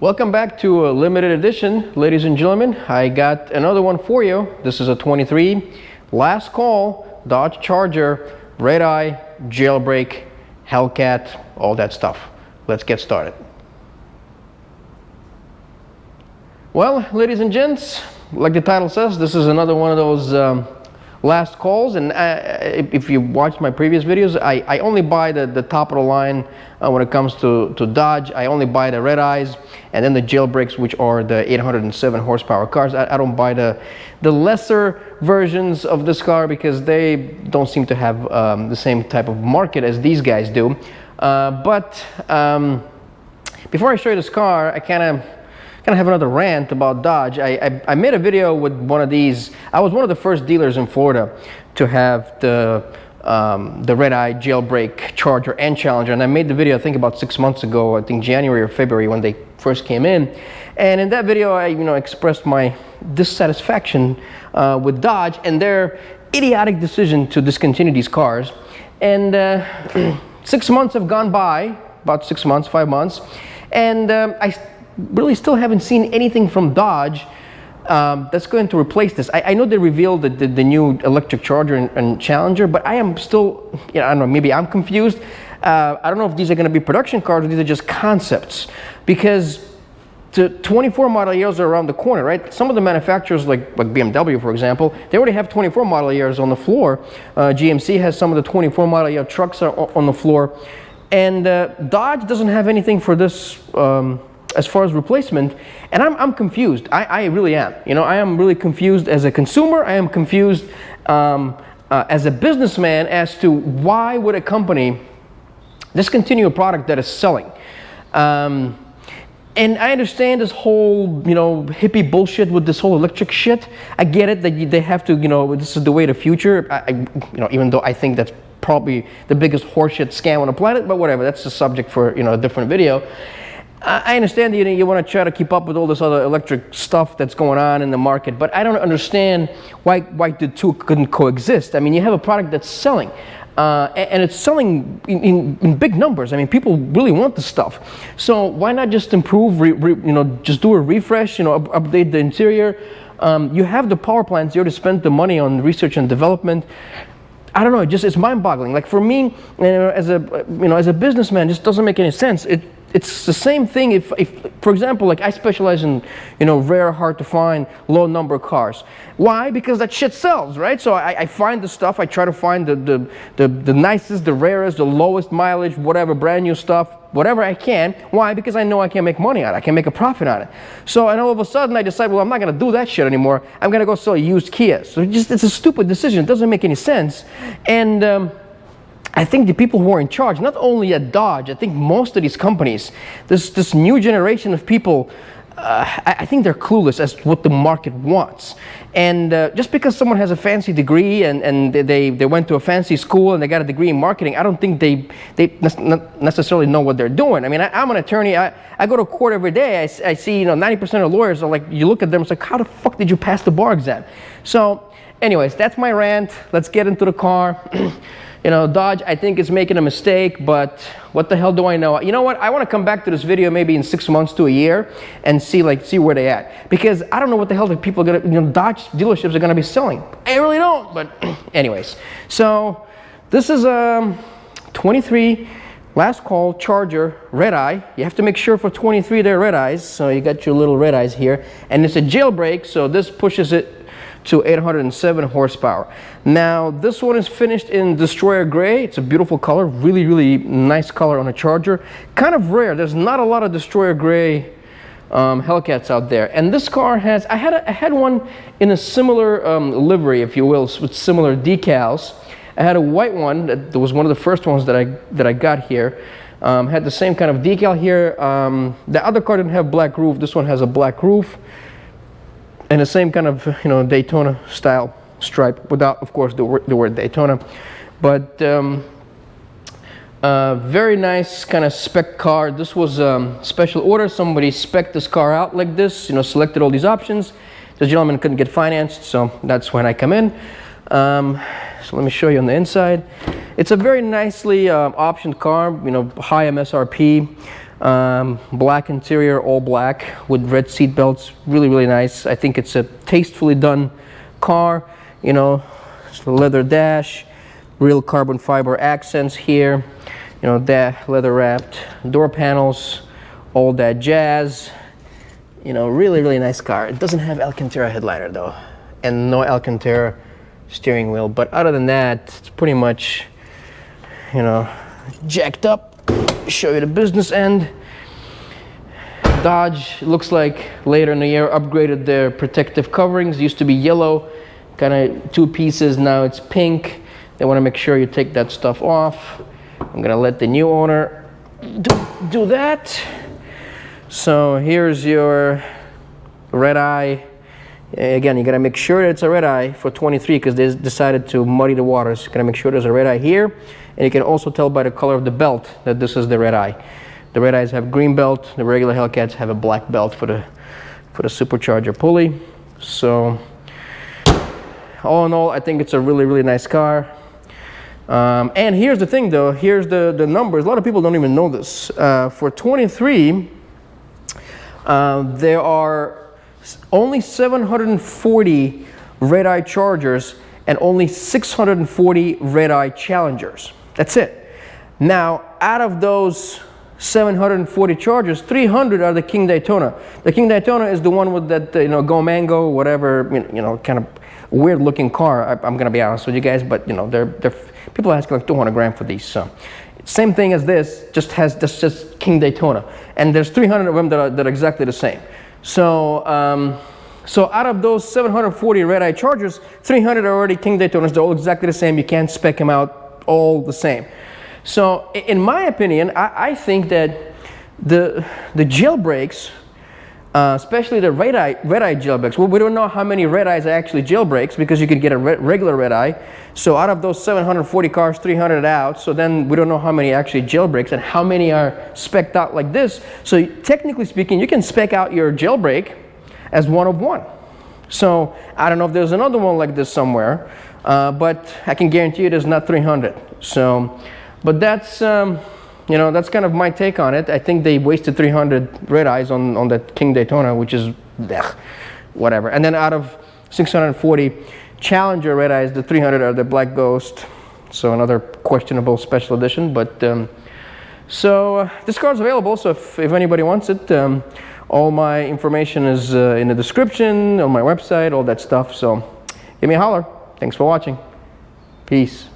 Welcome back to a limited edition, ladies and gentlemen. I got another one for you. This is a 23 last call Dodge Charger, Redeye, Jailbreak, Hellcat, all that stuff. Let's get started. Well, ladies and gents, like the title says, this is another one of those last calls, and if you watched my previous videos, I only buy the top of the line when it comes to Dodge. I only buy the Redeyes and then the Jailbreaks, which are the 807 horsepower cars. I don't buy the lesser versions of this car because they don't seem to have the same type of market as these guys do. But before I show you this car, I kind of have another rant about Dodge. I made a video with one of these. I was one of the first dealers in Florida to have the Redeye Jailbreak Charger and Challenger, and I made the video I think about 6 months ago, I think January or February, when they first came in. And in that video I expressed my dissatisfaction with Dodge and their idiotic decision to discontinue these cars. And 6 months have gone by, about 6 months, 5 months, and I really still haven't seen anything from Dodge that's going to replace this. I know they revealed the new electric Charger and Challenger, but I am still, I don't know, maybe I'm confused. I don't know if these are going to be production cars or these are just concepts, because the 24 model years are around the corner, right? Some of the manufacturers, like BMW, for example, they already have 24 model years on the floor. GMC has some of the 24 model year trucks on the floor, and Dodge doesn't have anything for this as far as replacement, and I'm confused. I really am. I am really confused as a consumer. I am confused as a businessman as to why would a company discontinue a product that is selling. And I understand this whole, hippie bullshit with this whole electric shit. I get it that they have to, this is the way of the future. Even though I think that's probably the biggest horseshit scam on the planet, but whatever. That's the subject for, a different video. I understand that you want to try to keep up with all this other electric stuff that's going on in the market, but I don't understand why the two couldn't coexist. I mean, you have a product that's selling, and it's selling in big numbers. I mean, people really want this stuff. So why not just improve, just do a refresh, update the interior. You have the power plants. You already spent the money on research and development. I don't know. It's mind-boggling. Like for me, as a businessman, it just doesn't make any sense. It's the same thing if for example, like I specialize in rare, hard to find, low number cars. Why? Because that shit sells, right? So I find the stuff. I try to find the nicest, the rarest, the lowest mileage, whatever, brand new stuff, whatever I can. Why? Because I know I can make money on it. I can make a profit on it. So and all of a sudden I decide, well, I'm not going to do that shit anymore. I'm going to go sell a used Kia. So it's a stupid decision. It doesn't make any sense. And I think the people who are in charge, not only at Dodge, I think most of these companies, this new generation of people, I think they're clueless as to what the market wants. And just because someone has a fancy degree and they went to a fancy school and they got a degree in marketing, I don't think they necessarily know what they're doing. I mean, I'm an attorney. I go to court every day. I see 90% of lawyers are like, you look at them, it's like, how the fuck did you pass the bar exam? So anyways, that's my rant. Let's get into the car. Dodge, I think, is making a mistake, but what the hell do I know? You know what? I want to come back to this video maybe in 6 months to a year and see where they at, because I don't know what the hell the people are gonna, Dodge dealerships are gonna be selling. I really don't. But anyways, so this is a 23 last call Charger Redeye. You have to make sure for 23 they're Redeyes. So you got your little Redeyes here, and it's a Jailbreak, so this pushes it to 807 horsepower. Now this one is finished in Destroyer Gray. It's a beautiful color, really, really nice color on a Charger. Kind of rare. There's not a lot of Destroyer Gray Hellcats out there. And this car has, I had one in a similar livery, if you will, with similar decals. I had a white one that was one of the first ones that I got here. Had the same kind of decal here. The other car didn't have black roof. This one has a black roof. And the same kind of Daytona style stripe, without, of course, the word Daytona. But very nice kind of spec car. This was special order. Somebody spec'd this car out like this. Selected all these options. The gentleman couldn't get financed, so that's when I come in. So let me show you on the inside. It's a very nicely optioned car. High MSRP. Black interior, all black with red seat belts. Really, really nice. I think it's a tastefully done car. You know, it's a leather dash, real carbon fiber accents here. You know, that leather wrapped door panels, all that jazz. You know, really, really nice car. It doesn't have Alcantara headliner though, and no Alcantara steering wheel. But other than that, it's pretty much, you know, jacked up. Show you the business end. Dodge looks like later in the year upgraded their protective coverings. Used to be yellow, kind of two pieces. Now it's pink. They want to make sure you take that stuff off. I'm gonna let the new owner do that. So here's your Redeye. Again, you gotta make sure that it's a Redeye for 23 because they decided to muddy the waters. You gotta make sure there's a Redeye here, and you can also tell by the color of the belt that this is the Redeye. The Redeyes have green belt. The regular Hellcats have a black belt for the supercharger pulley. So all in all, I think it's a really, really nice car. And here's the thing though, here's the numbers. A lot of people don't even know this. For 23, there are only 740 Redeye Chargers and only 640 Redeye Challengers. That's it. Now, out of those 740 Chargers, 300 are the King Daytona. The King Daytona is the one with that, you know, Go Mango, whatever, you know, kind of weird looking car. I'm gonna be honest with you guys, but you know, they're people are asking like 200 grand for these. So, same thing as this, just King Daytona, and there's 300 of them that are exactly the same. So, so out of those 740 Redeye Chargers, 300 are already King Daytonas. They're all exactly the same. You can't spec them out all the same. So, in my opinion, I think that the jailbreaks, especially the Redeye jailbreaks. Well, we don't know how many Redeyes are actually jailbreaks because you could get a regular Redeye. So out of those 740 cars, 300 out. So then we don't know how many actually jailbreaks and how many are spec'd out like this. So technically speaking, you can spec out your jailbreak as one of one. So I don't know if there's another one like this somewhere, but I can guarantee you there's not 300. So, but that's you know, that's kind of my take on it. I think they wasted 300 Redeyes on that King Daytona, which is whatever. And then out of 640 Challenger Redeyes, the 300 are the Black Ghost. So another questionable special edition. But so this car's available. So if anybody wants it, all my information is in the description, on my website, all that stuff. So give me a holler. Thanks for watching. Peace.